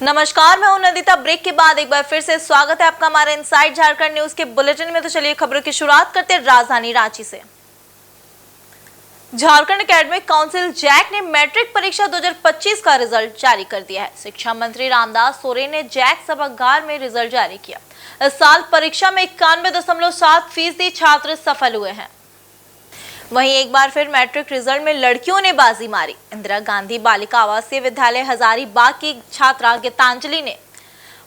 नमस्कार, मैं हूं नदिता। ब्रेक के बाद एक बार फिर से स्वागत है आपका हमारे इनसाइड झारखंड न्यूज के बुलेटिन में। तो चलिए खबरों की शुरुआत करते हैं राजधानी रांची से। झारखंड एकेडमिक काउंसिल जैक ने मैट्रिक परीक्षा 2025 का रिजल्ट जारी कर दिया है। शिक्षा मंत्री रामदास सोरेन ने जैक सभागार में रिजल्ट जारी किया। इस साल परीक्षा में 91.7% छात्र सफल हुए हैं। वहीं एक बार फिर मैट्रिक रिजल्ट में लड़कियों ने बाजी मारी। इंदिरा गांधी बालिका आवासीय विद्यालय हजारीबाग की छात्रा गीतांजलि ने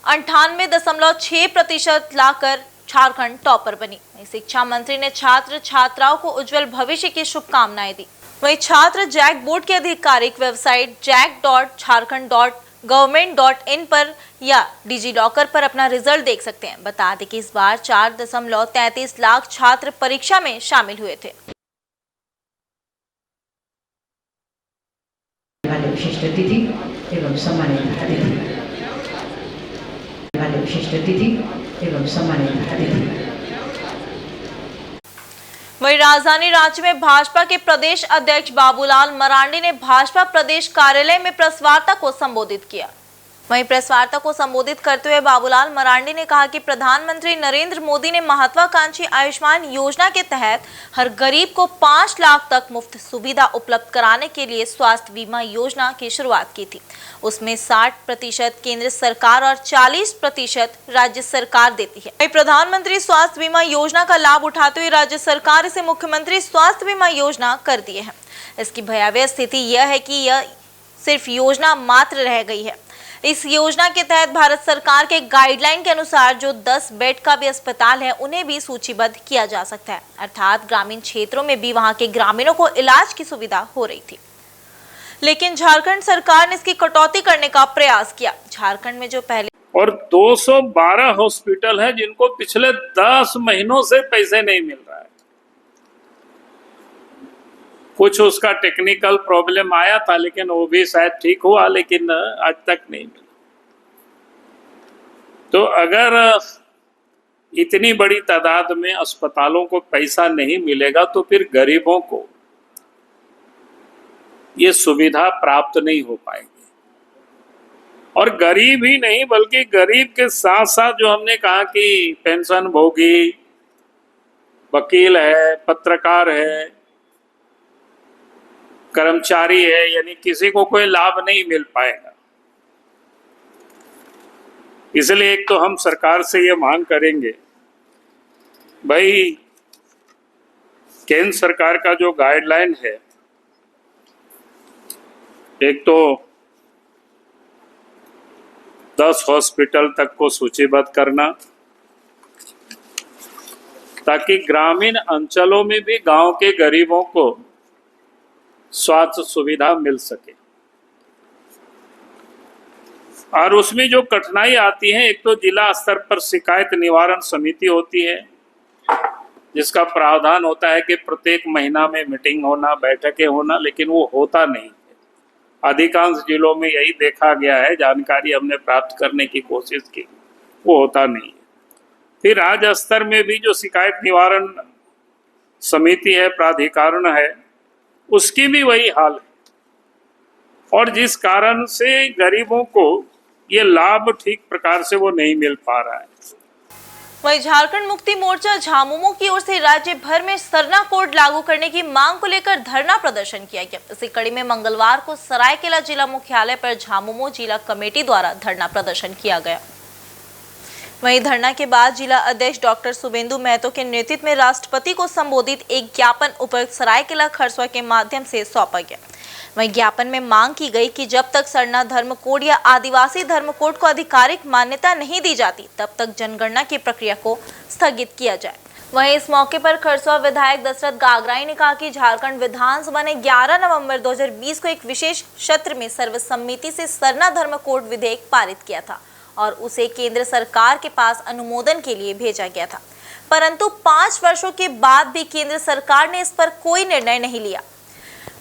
98.6% लाकर झारखंड टॉपर बनी। शिक्षा मंत्री ने छात्र छात्राओं को उज्जवल भविष्य की शुभकामनाएं दी। वहीं छात्र जैक बोर्ड की आधिकारिक वेबसाइट jack.jharkhand.government.in पर या डिजी लॉकर पर अपना रिजल्ट देख सकते हैं। बता दें कि इस बार 4.33 लाख छात्र परीक्षा में शामिल हुए थे। विशिष्ट तिथि एवं सम्मानित अतिथि विशिष्ट तिथि एवं सम्मानित अतिथि। वहीं राजधानी रांची में भाजपा के प्रदेश अध्यक्ष बाबूलाल मरांडी ने भाजपा प्रदेश कार्यालय में प्रेस वार्ता को संबोधित किया। वहीं प्रेस वार्ता को संबोधित करते हुए बाबूलाल मरांडी ने कहा कि प्रधानमंत्री नरेंद्र मोदी ने महत्वाकांक्षी आयुष्मान योजना के तहत हर गरीब को 5 लाख तक मुफ्त सुविधा उपलब्ध कराने के लिए स्वास्थ्य बीमा योजना की शुरुआत की थी। उसमें 60% केंद्र सरकार और 40% राज्य सरकार देती है। वहीं प्रधानमंत्री स्वास्थ्य बीमा योजना का लाभ उठाते हुए राज्य सरकार इसे मुख्यमंत्री स्वास्थ्य बीमा योजना कर दिए है। इसकी भयावह स्थिति यह है कि यह सिर्फ योजना मात्र रह गई है। इस योजना के तहत भारत सरकार के गाइडलाइन के अनुसार जो 10 बेड का भी अस्पताल है उन्हें भी सूचीबद्ध किया जा सकता है। अर्थात ग्रामीण क्षेत्रों में भी वहां के ग्रामीणों को इलाज की सुविधा हो रही थी, लेकिन झारखंड सरकार ने इसकी कटौती करने का प्रयास किया। झारखंड में जो पहले और 212 हॉस्पिटल है जिनको पिछले 10 महीनों से पैसे नहीं मिल रहा है। कुछ उसका टेक्निकल प्रॉब्लम आया था, लेकिन वो भी शायद ठीक हुआ, लेकिन आज तक नहीं मिला। तो अगर इतनी बड़ी तादाद में अस्पतालों को पैसा नहीं मिलेगा तो फिर गरीबों को ये सुविधा प्राप्त नहीं हो पाएगी। और गरीब ही नहीं बल्कि गरीब के साथ साथ जो हमने कहा कि पेंशन भोगी, वकील है, पत्रकार है, कर्मचारी है, यानी किसी को कोई लाभ नहीं मिल पाएगा। इसलिए एक तो हम सरकार से ये मांग करेंगे, भाई केंद्र सरकार का जो गाइडलाइन है, एक तो 10 हॉस्पिटल तक को सूचीबद्ध करना, ताकि ग्रामीण अंचलों में भी गांव के गरीबों को स्वास्थ्य सुविधा मिल सके। और उसमें जो कठिनाई आती है, एक तो जिला स्तर पर शिकायत निवारण समिति होती है जिसका प्रावधान होता है कि प्रत्येक महीना में मीटिंग होना, बैठकें होना, लेकिन वो होता नहीं है। अधिकांश जिलों में यही देखा गया है, जानकारी हमने प्राप्त करने की कोशिश की, वो होता नहीं है। फिर राज्य स्तर में भी जो शिकायत निवारण समिति है, प्राधिकरण है, उसकी भी वही हाल है। और जिस कारण से गरीबों को ये लाभ ठीक प्रकार से वो नहीं मिल पा रहा है। वहीं झारखंड मुक्ति मोर्चा झामुमो की ओर से राज्य भर में सरना कोड लागू करने की मांग को लेकर धरना प्रदर्शन किया गया। इसी कड़ी में मंगलवार को सरायकेला जिला मुख्यालय पर झामुमो जिला कमेटी द्वारा धरना प्रदर्शन किया गया। वहीं धरना के बाद जिला अध्यक्ष डॉक्टर शुभेंदु महतो के नेतृत्व में राष्ट्रपति को संबोधित एक ज्ञापन उपायुक्त सरायकेला खरसुआ के माध्यम से सौंपा गया। वहीं ज्ञापन में मांग की गई कि जब तक सरना धर्म कोड या आदिवासी धर्म कोड को आधिकारिक मान्यता नहीं दी जाती, तब तक जनगणना की प्रक्रिया को स्थगित किया जाए। वहीं इस मौके पर खरसुआ विधायक दशरथ गागराई ने कहा कि झारखंड विधानसभा ने 11 नवंबर 2020 को एक विशेष सत्र में सर्वसम्मति से सरना धर्म कोड विधेयक पारित किया था और उसे केंद्र सरकार के पास अनुमोदन के लिए भेजा गया था, परंतु 5 वर्षों के बाद भी केंद्र सरकार ने इस पर कोई निर्णय नहीं लिया।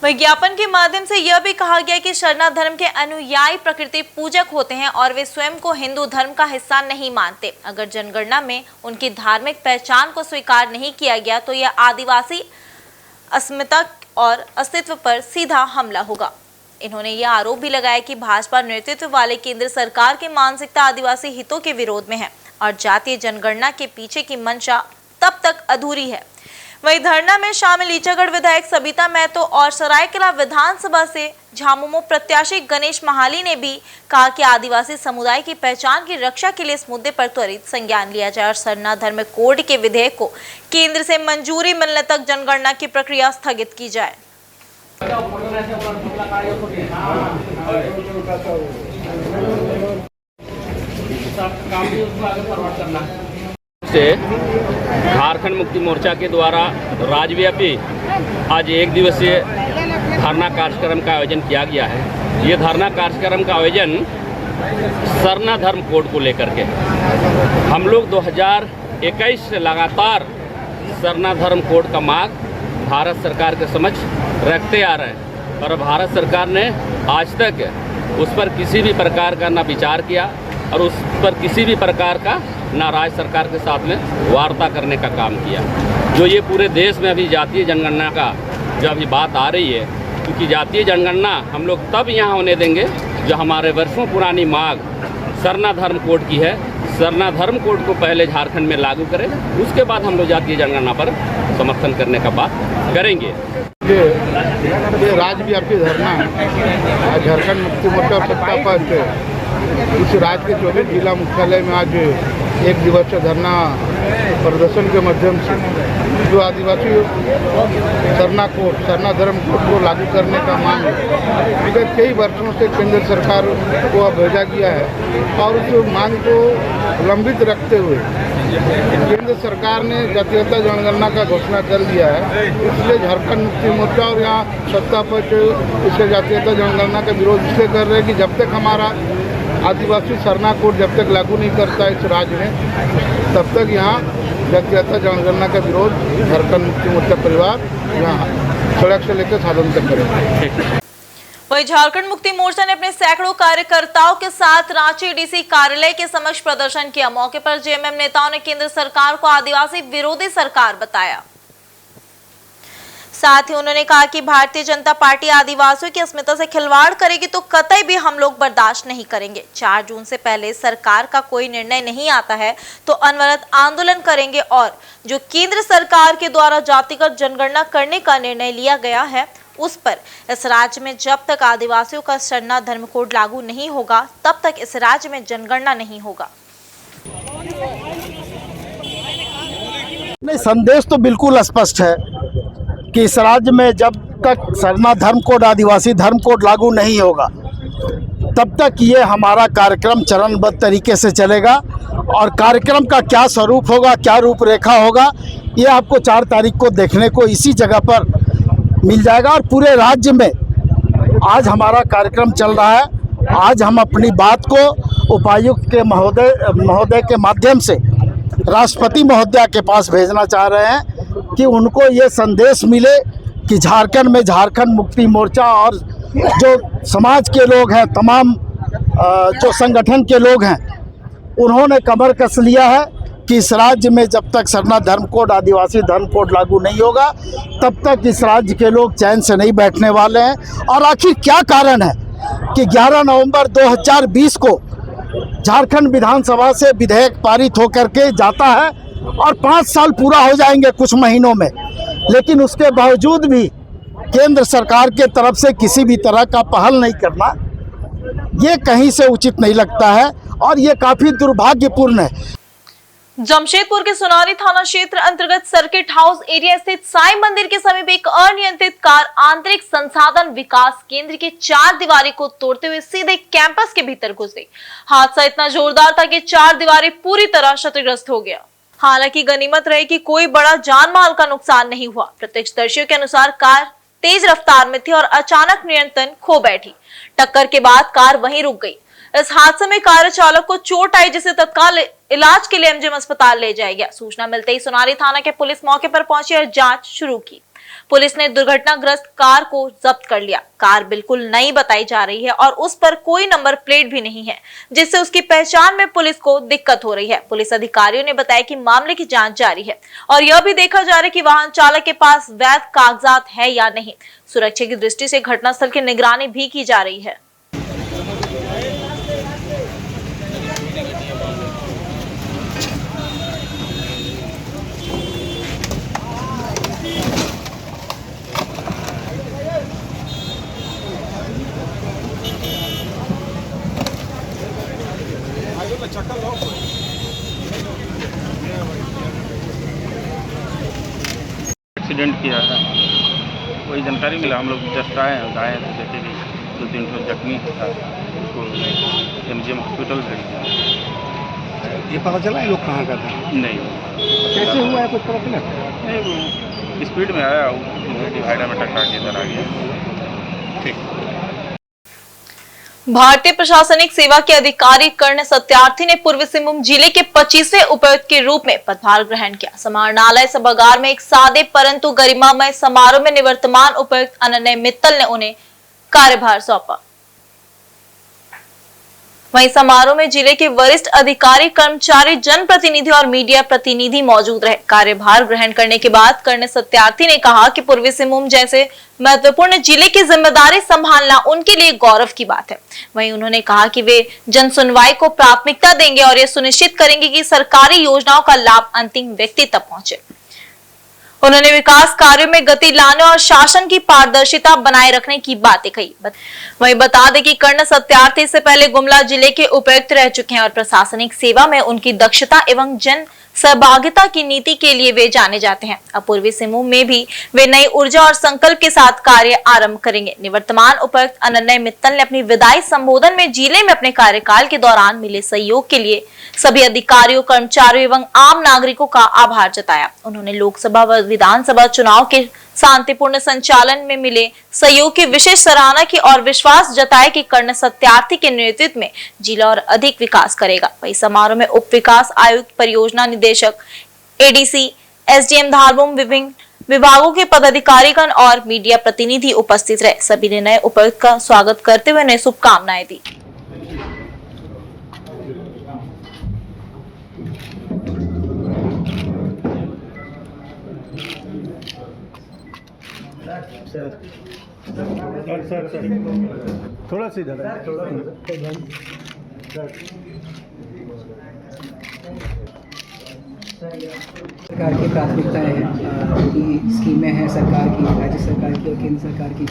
विज्ञापन के माध्यम से यह भी कहा गया कि सरना धर्म के अनुयायी प्रकृति पूजक होते हैं और वे स्वयं को हिंदू धर्म का हिस्सा नहीं मानते। अगर जनगणना में उनकी धार्मिक पहचान को स्वीकार नहीं किया गया तो यह आदिवासी अस्मिता और अस्तित्व पर सीधा हमला होगा। इन्होंने यह आरोप भी लगाया कि भाजपा नेतृत्व वाले केंद्र सरकार की मानसिकता आदिवासी हितों के विरोध में है और जातीय जनगणना के पीछे की मंशा तब तक अधूरी है। वहीं धरना में शामिल ईचागढ़ विधायक सबिता महतो और सरायकेला विधानसभा से झामुमो प्रत्याशी गणेश महाली ने भी कहा कि आदिवासी समुदाय की पहचान की रक्षा के लिए इस मुद्दे पर त्वरित संज्ञान लिया जाए और सरना धर्म कोड के विधेयक को केंद्र से मंजूरी मिलने तक जनगणना की प्रक्रिया स्थगित की जाए। से झारखंड मुक्ति मोर्चा के द्वारा राज्यव्यापी आज एक दिवसीय धरना कार्यक्रम का आयोजन किया गया है। ये धरना कार्यक्रम का आयोजन सरना धर्म कोड को लेकर के हम लोग 2021 से लगातार सरना धर्म कोड का मांग भारत सरकार के समक्ष रखते आ रहे हैं और भारत सरकार ने आज तक उस पर किसी भी प्रकार का ना विचार किया और उस पर किसी भी प्रकार का ना राज्य सरकार के साथ में वार्ता करने का काम किया। जो ये पूरे देश में अभी जातीय जनगणना का जो अभी बात आ रही है, क्योंकि जातीय जनगणना हम लोग तब यहाँ होने देंगे जो हमारे वर्षों पुरानी मांग सरना धर्म कोड की है। सरना धर्म कोड को पहले झारखंड में लागू करें, उसके बाद हम लोग जातीय जनगणना पर समर्थन करने का बात करेंगे। ये राज्यव्यापी धरना झारखंड मुक्ति मोर्चा सत्ता पर इस राज्य के 24 जिला मुख्यालय में आज एक दिवसीय धरना प्रदर्शन के माध्यम से जो आदिवासी सरना धर्म कोड को लागू करने का मांग विगत कई वर्षों से केंद्र सरकार को अब भेजा गया है और उस मांग को लंबित रखते हुए केंद्र सरकार ने जातीयता जनगणना का घोषणा कर दिया है। इसलिए झारखंड मुक्ति मोर्चा और यहाँ सत्ता पक्ष इसके जातीयता जनगणना का विरोध इसलिए कर रहे हैं कि जब तक हमारा आदिवासी सरना कोड जब तक लागू नहीं करता इस राज्य में, तब तक यहाँ जातीयता जनगणना का विरोध झारखंड मुक्ति मोर्चा परिवार यहाँ सड़क से लेकर साधन तक करेगा। वहीं झारखंड मुक्ति मोर्चा ने अपने सैकड़ों कार्यकर्ताओं के साथ रांची डीसी कार्यालय के समक्ष प्रदर्शन किया। मौके पर जेएमएम नेताओं ने केंद्र सरकार को आदिवासी विरोधी सरकार बताया। साथ ही उन्होंने कहा कि भारतीय जनता पार्टी आदिवासियों की अस्मिता से खिलवाड़ करेगी तो कतई भी हम लोग बर्दाश्त नहीं करेंगे। 4 जून से पहले सरकार का कोई निर्णय नहीं आता है तो अनवरत आंदोलन करेंगे और जो केंद्र सरकार के द्वारा जातिगत जनगणना करने का निर्णय लिया गया है उस पर इस राज्य में जब तक आदिवासियों का सरना धर्म कोड लागू नहीं होगा तब तक इस राज्य में जनगणना नहीं होगा। नहीं, संदेश तो बिल्कुल स्पष्ट है कि इस राज्य में जब तक सरना धर्म कोड आदिवासी धर्म कोड लागू नहीं होगा तब तक ये हमारा कार्यक्रम चरणबद्ध तरीके से चलेगा और कार्यक्रम का क्या स्वरूप होगा, क्या रूपरेखा होगा, ये आपको 4 तारीख को देखने को इसी जगह पर मिल जाएगा। और पूरे राज्य में आज हमारा कार्यक्रम चल रहा है। आज हम अपनी बात को उपायुक्त के महोदय के माध्यम से राष्ट्रपति महोदय के पास भेजना चाह रहे हैं कि उनको ये संदेश मिले कि झारखंड में झारखंड मुक्ति मोर्चा और जो समाज के लोग हैं, तमाम जो संगठन के लोग हैं, उन्होंने कमर कस लिया है कि इस राज्य में जब तक सरना धर्म कोड आदिवासी धर्म कोड लागू नहीं होगा तब तक इस राज्य के लोग चैन से नहीं बैठने वाले हैं। और आखिर क्या कारण है कि 11 नवंबर 2020 को झारखंड विधानसभा से विधेयक पारित होकर के जाता है और 5 साल पूरा हो जाएंगे कुछ महीनों में, लेकिन उसके बावजूद भी केंद्र सरकार के तरफ से किसी भी तरह का पहल नहीं करना, ये कहीं से उचित नहीं लगता है और ये काफी दुर्भाग्यपूर्ण है। जमशेदपुर के सोनारी थाना क्षेत्र अंतर्गत सर्किट हाउस एरिया स्थित साईं मंदिर के समीप एक अनियंत्रित कार आंतरिक संसाधन विकास केंद्र की 4 दीवारी को तोड़ते हुए सीधे कैंपस के भीतर घुस गई। हादसा इतना जोरदार था कि 4 दीवारी पूरी तरह क्षतिग्रस्त हो गया। हालांकि गनीमत रही कि कोई बड़ा जान माल का नुकसान नहीं हुआ। प्रत्यक्षदर्शियों के अनुसार कार तेज रफ्तार में थी और अचानक नियंत्रण खो बैठी। टक्कर के बाद कार वहीं रुक गई। इस हादसे में कार चालक को चोट आई, जिसे तत्काल इलाज के लिए एमजीएम अस्पताल ले जाया गया। सूचना मिलते ही सोनारी थाना के पुलिस मौके पर पहुंची और जांच शुरू की। पुलिस ने दुर्घटनाग्रस्त कार को जब्त कर लिया। कार बिल्कुल नई बताई जा रही है और उस पर कोई नंबर प्लेट भी नहीं है, जिससे उसकी पहचान में पुलिस को दिक्कत हो रही है। पुलिस अधिकारियों ने बताया कि मामले की जांच जारी है और यह भी देखा जा रहा है कि वाहन चालक के पास वैध कागजात है या नहीं। सुरक्षा की दृष्टि से घटनास्थल की निगरानी भी की जा रही है। एक्सीडेंट किया है, वही जानकारी मिला। हम लोग जस्ट आए हैं, तो देखे कि 2-3 ठो जख्मी था, उसको MGM हॉस्पिटल भेज दिया। ये पता चला ये लोग कहाँ का था? नहीं, कैसे हुआ है कुछ पता चला? नहीं, वो स्पीड में आया, डिवाइडर में टकरा के इधर आ गया। ठीक। भारतीय प्रशासनिक सेवा के अधिकारी कर्ण सत्यार्थी ने पूर्वी सिंहभूम जिले के 25वें उपायुक्त के रूप में पदभार ग्रहण किया। समाहरणालय सभागार में एक सादे परंतु गरिमामय समारोह में निवर्तमान उपायुक्त अनन्य मित्तल ने उन्हें कार्यभार सौंपा। वहीं समारोह में जिले के वरिष्ठ अधिकारी, कर्मचारी, जनप्रतिनिधि और मीडिया प्रतिनिधि मौजूद रहे। कार्यभार ग्रहण करने के बाद कर्ण सत्यार्थी ने कहा कि पूर्वी सिंहभूम जैसे महत्वपूर्ण जिले की जिम्मेदारी संभालना उनके लिए गौरव की बात है। वहीं उन्होंने कहा कि वे जन सुनवाई को प्राथमिकता देंगे और ये सुनिश्चित करेंगे कि सरकारी योजनाओं का लाभ अंतिम व्यक्ति तक पहुंचे। उन्होंने विकास कार्यों में गति लाने और शासन की पारदर्शिता बनाए रखने की बातें कही। वहीं बता दें कि कर्ण सत्यार्थी से पहले गुमला जिले के उपायुक्त रह चुके हैं और प्रशासनिक सेवा में उनकी दक्षता एवं जन सहभागिता की नीति के लिए वे जाने जाते हैं। अब पूर्वी सिंहभूम में भी वे नई ऊर्जा और संकल्प के साथ कार्य आरंभ करेंगे। निवर्तमान उपायुक्त अनन्य मित्तल ने अपनी विदाई संबोधन में जिले में अपने कार्यकाल के दौरान मिले सहयोग के लिए सभी अधिकारियों, कर्मचारियों एवं आम नागरिकों का आभार जताया। उन्होंने लोकसभा व विधानसभा चुनाव के शांतिपूर्ण संचालन में मिले सहयोग की विशेष सराहना की और विश्वास जताया कि कर्ण सत्यार्थी के नेतृत्व में जिला और अधिक विकास करेगा। वही समारोह में उप विकास आयुक्त, परियोजना निदेशक, ADC, SDM धारभूम, विभिन्न विभागों के पदाधिकारीगण और मीडिया प्रतिनिधि उपस्थित रहे। सभी ने नए उपायुक्त का स्वागत करते हुए उन्हें शुभकामनाएं दी। थोड़ा सा इधर सरकार की प्राथमिकताएं हैं, जो भी स्कीमें हैं सरकार की, राज्य सरकार की और केंद्र सरकार की,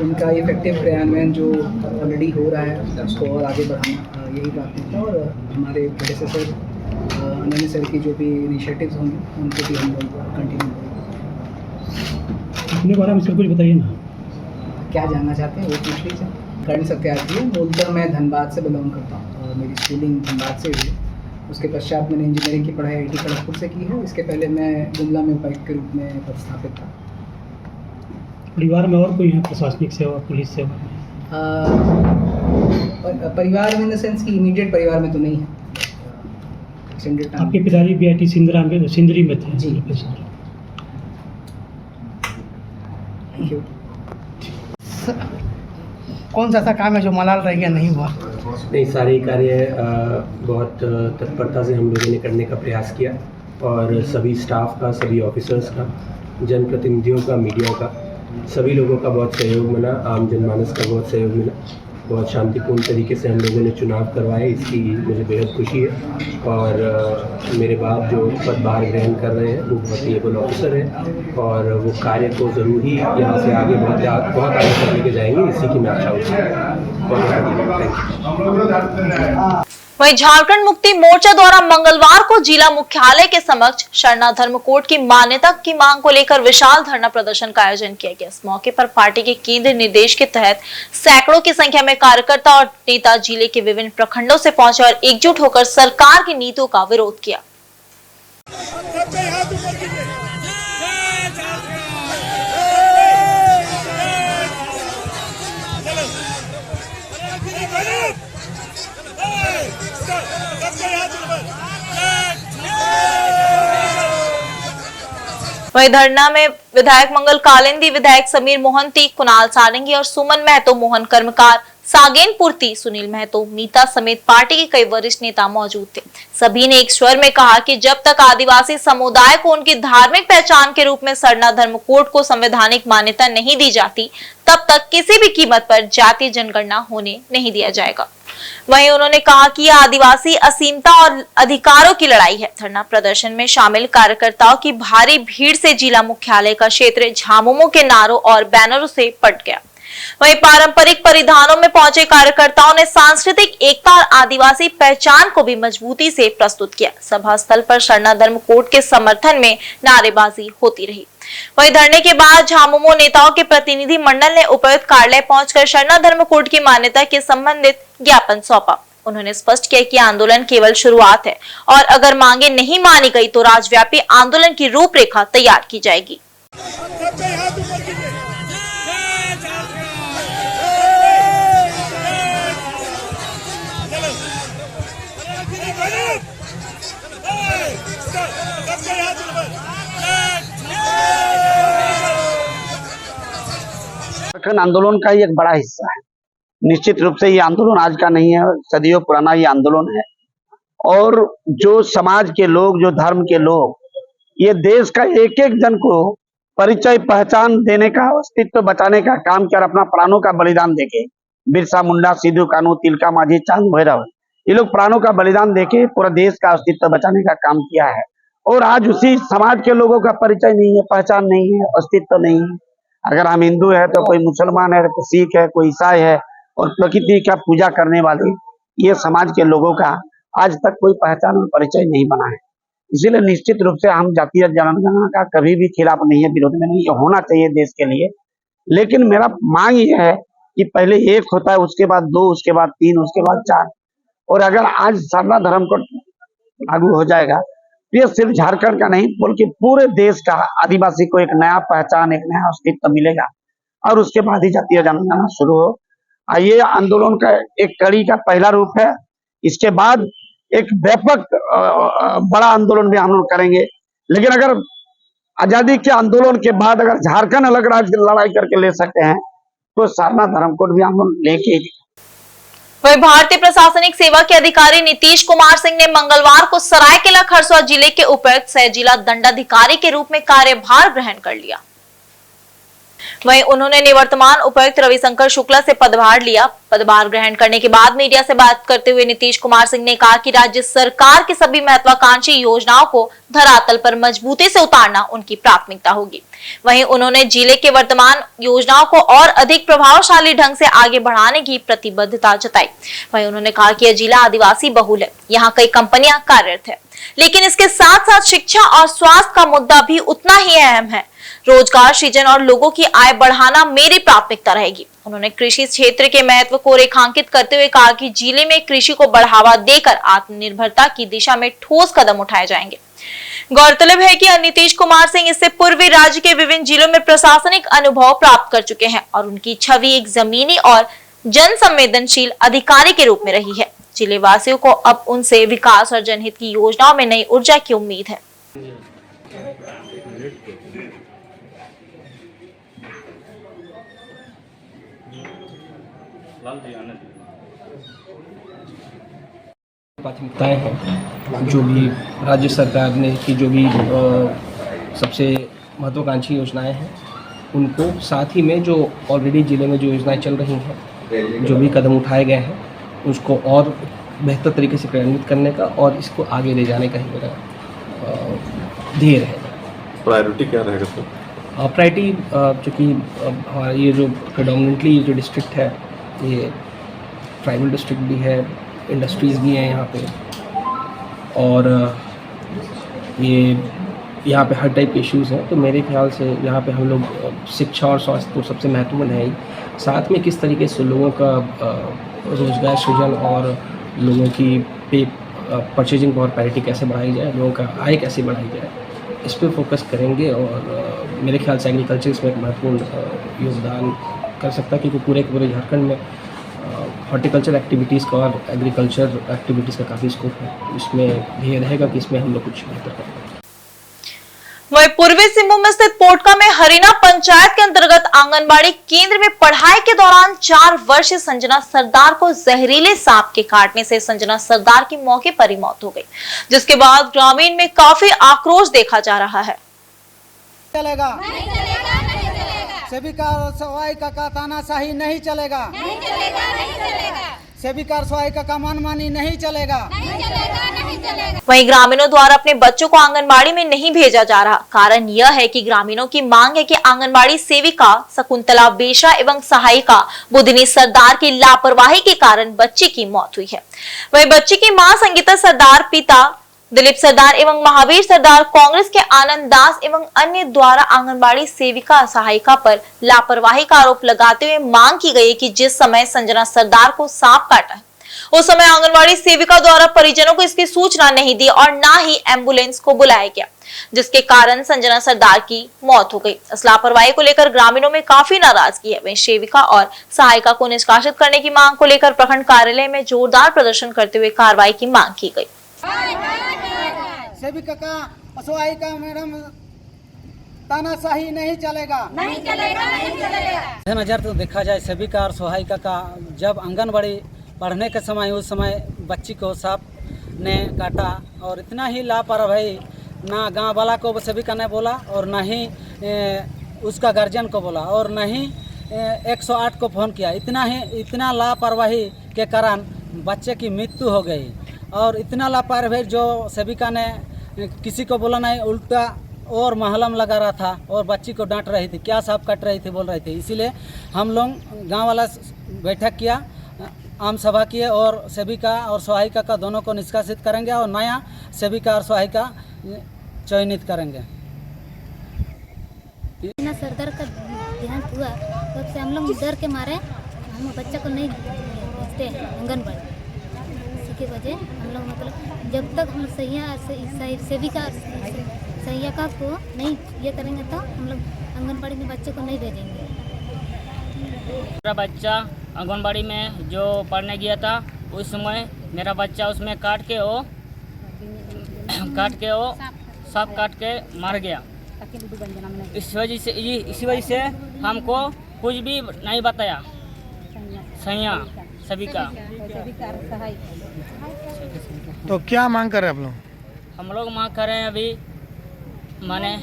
उनका इफेक्टिव क्रियान्वयन जो ऑलरेडी हो रहा है उसको और आगे बढ़ाना, यही प्राथमिकता। और हमारे प्रेडेसेसर अनन्य सर की जो भी इनिशिएटिव्स होंगे उनको भी हम लोग कंटिन्यू करेंगे। अपने बारे में सर कुछ बताइए ना, क्या जानना चाहते हैं वो पूछ लीजिए। कर्ण सत्यार्थी है, मूलतः मैं धनबाद से बिलोंग करता हूँ और मेरी स्कूलिंग धनबाद से हुई। उसके पश्चात मैंने इंजीनियरिंग की पढ़ाई IIT खड़गपुर से की है। इसके पहले मैं गुमला में उपायुक्त के रूप में पदस्थापित था। परिवार में और कोई है प्रशासनिक सेवा, पुलिस सेवा में? परिवार में इन द सेंस कि इमीडिएट परिवार में तो नहीं है। आपके पिताजी BIT सिंदरी में थे? जी। कौन सा ऐसा काम है जो मलाल रह गया, नहीं हुआ? नहीं, सारे कार्य बहुत तत्परता से हम लोगों ने करने का प्रयास किया और सभी स्टाफ का, सभी ऑफिसर्स का, जनप्रतिनिधियों का, मीडिया का, सभी लोगों का बहुत सहयोग मिला। आम जनमानस का बहुत सहयोग मिला। बहुत शांतिपूर्ण तरीके से हम लोगों ने चुनाव करवाए, इसकी मुझे बेहद खुशी है। और मेरे बाप जो पदभार ग्रहण कर रहे हैं वो बहुत ही एबल ऑफिसर हैं और वो कार्य को ज़रूर ही यहाँ से आगे बहुत आगे तक लेके जाएंगे, इसी की मैं आशा होती है। वहीं झारखंड मुक्ति मोर्चा द्वारा मंगलवार को जिला मुख्यालय के समक्ष शरणा धर्म कोड की मान्यता की मांग को लेकर विशाल धरना प्रदर्शन का आयोजन किया गया। इस मौके पर पार्टी के केंद्रीय निर्देश के तहत सैकड़ों की संख्या में कार्यकर्ता और नेता जिले के विभिन्न प्रखंडों से पहुंचे और एकजुट होकर सरकार की नीतियों का विरोध किया। वहीं धरना में विधायक मंगल कालिंदी, विधायक समीर मोहंती, कुणाल सारंगी और सुमन महतो, मोहन कर्मकार, सागेन पूर्ति, सुनील महतो, मीता समेत पार्टी के कई वरिष्ठ नेता मौजूद थे। सभी ने एक स्वर में कहा कि जब तक आदिवासी समुदाय को उनकी धार्मिक पहचान के रूप में सरना धर्म कोड को संवैधानिक मान्यता नहीं दी जाती, तब तक किसी भी कीमत पर जातीय जनगणना होने नहीं दिया जाएगा। वहीं उन्होंने कहा कि यह आदिवासी असीमता और अधिकारों की लड़ाई है। धरना प्रदर्शन में शामिल कार्यकर्ताओं की भारी भीड़ से जिला मुख्यालय का क्षेत्र झामुमो के नारों और बैनरों से पट गया। वहीं पारंपरिक परिधानों में पहुंचे कार्यकर्ताओं ने सांस्कृतिक एकता और आदिवासी पहचान को भी मजबूती से प्रस्तुत किया। सभा स्थल पर सरना धर्म कोड के समर्थन में नारेबाजी होती रही। वहीं धरने के बाद झामुमो नेताओं के प्रतिनिधि मंडल ने उपायुक्त कार्यालय पहुंचकर सरना धर्म कोड की मान्यता के संबंधित ज्ञापन सौंपा। उन्होंने स्पष्ट किया कि आंदोलन केवल शुरुआत है और अगर मांगे नहीं मानी गई तो राज्यव्यापी आंदोलन की रूपरेखा तैयार की जाएगी। झारखंड आंदोलन का ही एक बड़ा हिस्सा है। निश्चित रूप से ये आंदोलन आज का नहीं है, सदियों पुराना ये आंदोलन है। और जो समाज के लोग, जो धर्म के लोग, ये देश का एक एक जन को परिचय, पहचान देने का, अस्तित्व बचाने का काम किया, अपना प्राणों का बलिदान देके, बिरसा मुंडा, सिद्धू कान्हू, तिलका मांझी, चांद भैरव, ये लोग प्राणों का बलिदान देके पूरा देश का अस्तित्व बचाने का काम किया है। और आज उसी समाज के लोगों का परिचय नहीं है, पहचान नहीं है, अस्तित्व नहीं है। अगर हम हिंदू है तो कोई मुसलमान है, कोई सिख है, कोई ईसाई है, और प्रकृति का पूजा करने वाले ये समाज के लोगों का आज तक कोई पहचान और परिचय नहीं बना है। इसीलिए निश्चित रूप से हम जातीय जनगणना का कभी भी खिलाफ नहीं है, विरोध में नहीं, ये होना चाहिए देश के लिए। लेकिन मेरा मांग ये है कि पहले 1 होता है, उसके बाद 2, उसके बाद 3, उसके बाद 4। और अगर आज सरना धर्म को लागू हो जाएगा तो ये सिर्फ झारखंड का नहीं बल्कि पूरे देश का आदिवासी को एक नया पहचान, एक नया अस्तित्व मिलेगा और उसके बाद ही जातीय जनगणना शुरू हो। ये आंदोलन का एक कड़ी का पहला रूप है। इसके बाद एक व्यापक बड़ा आंदोलन भी हम लोग करेंगे। लेकिन अगर आजादी के आंदोलन के बाद अगर झारखंड अलग राज्य लड़ाई करके ले सकते हैं तो सरना धर्म कोड भी हम लोग लेके। वहीं भारतीय प्रशासनिक सेवा के अधिकारी नीतीश कुमार सिंह ने मंगलवार को सरायकेला खरसुआ जिले के उपायुक्त सह जिला दंडाधिकारी के रूप में कार्यभार ग्रहण कर लिया। वहीं उन्होंने निवर्तमान उपायुक्त रविशंकर शुक्ला से पदभार लिया। पदभार ग्रहण करने के बाद मीडिया से बात करते हुए नीतीश कुमार सिंह ने कहा कि राज्य सरकार की सभी महत्वाकांक्षी योजनाओं को धरातल पर मजबूती से उतारना उनकी प्राथमिकता होगी। वहीं उन्होंने जिले के वर्तमान योजनाओं को और अधिक प्रभावशाली ढंग से आगे बढ़ाने की प्रतिबद्धता जताई। वहीं उन्होंने कहा कि यह जिला आदिवासी बहुल है, यहाँ कई कंपनियां कार्यरत है, लेकिन इसके साथ साथ शिक्षा और स्वास्थ्य का मुद्दा भी उतना ही अहम है। रोजगार सृजन और लोगों की आय बढ़ाना मेरी प्राथमिकता रहेगी। उन्होंने कृषि क्षेत्र के महत्व को रेखांकित करते हुए कहा कि जिले में कृषि को बढ़ावा देकर आत्मनिर्भरता की दिशा में ठोस कदम उठाए जाएंगे। गौरतलब है कि नीतीश कुमार सिंह इससे पूर्वी राज्य के विभिन्न जिलों में प्रशासनिक अनुभव प्राप्त कर चुके हैं और उनकी छवि एक जमीनी और जन संवेदनशील अधिकारी के रूप में रही है। जिले वासियों को अब उनसे विकास और जनहित की योजनाओं में नई ऊर्जा की उम्मीद है। प्राथमिकताएं हैं जो भी राज्य सरकार ने की जो भी सबसे महत्वाकांक्षी योजनाएं हैं उनको, साथ ही में जो ऑलरेडी जिले में जो योजनाएं चल रही हैं, जो भी कदम उठाए गए हैं उसको और बेहतर तरीके से क्रियान्वित करने का और इसको आगे ले जाने का ही मेरा ध्येय रहेगा। प्रायोरिटी क्या रहेगा सर? प्रायोरिटी चूँकि हमारा ये जो प्रेडोमिनेंटली जो डिस्ट्रिक्ट है ये ट्राइबल डिस्ट्रिक्ट भी है, इंडस्ट्रीज़ भी हैं यहाँ पे, और ये यहाँ पे हर टाइप के इश्यूज़ हैं। तो मेरे ख्याल से यहाँ पे हम लोग शिक्षा और स्वास्थ्य तो सबसे महत्वपूर्ण है ही, साथ में किस तरीके से लोगों का रोजगार सृजन और लोगों की परचेजिंग पावर पैरिटी कैसे बढ़ाई जाए, लोगों का आय कैसे बढ़ाई जाए, इस पर फोकस करेंगे। और मेरे ख्याल से एग्रीकल्चर इसमें एक महत्वपूर्ण योगदान कर सकता है, क्योंकि पूरे झारखंड में हॉर्टिकल्चर एक्टिविटीज़ का और एग्रीकल्चर एक्टिविटीज़ का काफ़ी स्कोप है। इसमें ध्येय रहेगा कि इसमें हम लोग कुछ बेहतर करें। वहीं पूर्वी सिंहभूम स्थित पोटका में हरिना पंचायत के अंतर्गत आंगनबाड़ी केंद्र में पढ़ाई के दौरान 4 वर्षीय संजना सरदार को जहरीले सांप के काटने से संजना सरदार की मौके पर ही मौत हो गई, जिसके बाद ग्रामीण में काफी आक्रोश देखा जा रहा है। चलेगा नहीं चलेगा, नहीं चलेगा। सेविका सवाई का तानाशाही नहीं चलेगा, नहीं चलेगा, नहीं चलेगा। सेविका सवाई का मनमानी नहीं चलेगा, नहीं चलेगा, नहीं चलेगा। वहीं ग्रामीणों द्वारा अपने बच्चों को आंगनबाड़ी में नहीं भेजा जा रहा। कारण यह है कि ग्रामीणों की मांग है कि आंगनबाड़ी सेविका शकुंतला बेशा एवं सहायिका बुधनी सरदार की लापरवाही के कारण बच्ची की मौत हुई है। वहीं बच्ची की मां संगीता सरदार, पिता दिलीप सरदार एवं महावीर सरदार कांग्रेस के आनंद दास एवं अन्य द्वारा आंगनबाड़ी सेविका सहायिका पर लापरवाही का आरोप लगाते हुए मांग की गई कि जिस समय संजना सरदार को सांप काटा है उस समय आंगनबाड़ी सेविका द्वारा परिजनों को इसकी सूचना नहीं दी और ना ही एम्बुलेंस को बुलाया गया, जिसके कारण संजना सरदार की मौत हो गई। इस लापरवाही को लेकर ग्रामीणों में काफी नाराजगी है। वहीं सेविका और सहायिका को निष्कासित करने की मांग को लेकर प्रखंड कार्यालय में जोरदार प्रदर्शन करते हुए कार्रवाई की मांग की गई। सेविका का सहायिका मैडम तानाशाही नहीं चलेगा, नहीं चलेगा, नहीं चलेगा। नजर तो देखा जाए सेविका और सहायिका का जब आंगनबाड़ी पढ़ने के समय उस समय बच्ची को सांप ने काटा और इतना ही लापरवाही, ना गांव वाला को सेविका ने बोला और ना ही उसका गार्जियन को बोला और ना ही 108 को फ़ोन किया। इतना लापरवाही के कारण बच्चे की मृत्यु हो गई और इतना लापरवाही जो सेविका ने किसी को बोला नहीं, उल्टा और महलम लगा रहा था और बच्ची को डांट रही थी, क्या सांप काट रही थी बोल रही थी। इसीलिए हम लोग गांव वाला बैठक किया, आम सभा किए और सेविका और सहायिका का दोनों को निष्कासित करेंगे और नया सेविका और सहायिका चयनित करेंगे। सरदार का देहांत हुआ तब से हम लोग डर के मारे हम बच्चा को नहीं भेजते आंगनबाड़ी। इसी के वजह हम लोग मतलब जब तक हम सेविका सहायिका को नहीं ये करेंगे तो हम लोग आंगनबाड़ी में बच्चे को नहीं भेजेंगे। मेरा बच्चा आंगनबाड़ी में जो पढ़ने गया था उस समय मेरा बच्चा उसमें काट के वो सांप काट के मार गया। इस वजह से हमको कुछ भी नहीं बताया सैया सेविका। तो क्या मांग कर रहे हैं आप लोग? हम लोग मांग कर रहे हैं अभी माने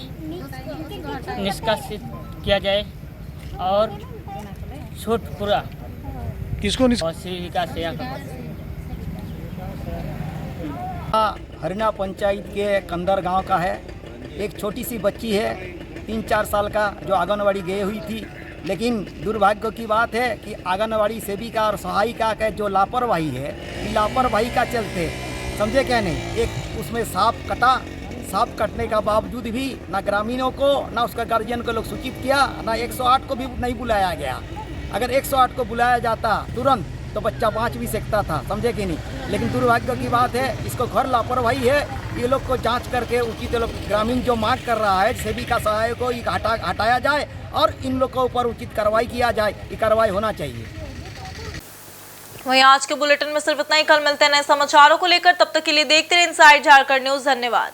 निष्कासित किया जाए और छूट पूरा किसको सेविका से हरिना पंचायत के कंदर गांव का है। एक छोटी सी बच्ची है 3-4 साल का जो आंगनबाड़ी गई हुई थी, लेकिन दुर्भाग्य की बात है कि आंगनबाड़ी सेविका और सहायिका का जो लापरवाही है, लापरवाही का चलते समझे क्या नहीं, एक उसमें सांप कटा। सांप कटने का बावजूद भी ना ग्रामीणों को ना उसका गार्जियन को लोग सूचित किया, ना 108 को भी नहीं बुलाया गया। अगर 108 को बुलाया जाता तुरंत तो बच्चा बाँच भी सकता था, समझे कि नहीं। लेकिन दुर्भाग्य की बात है, इसको घर लापरवाही है। ये लोग को जांच करके उचित लोग ग्रामीण जो मांग कर रहा है सेविका सहायक को हटाया जाए और इन लोग के ऊपर उचित कार्रवाई किया जाए, ये कार्रवाई होना चाहिए। वहीं आज के बुलेटिन में सिर्फ इतना ही। कल मिलते हैं नए समाचारों को लेकर, तब तक के लिए देखते रहिए इनसाइड झारखंड न्यूज। धन्यवाद।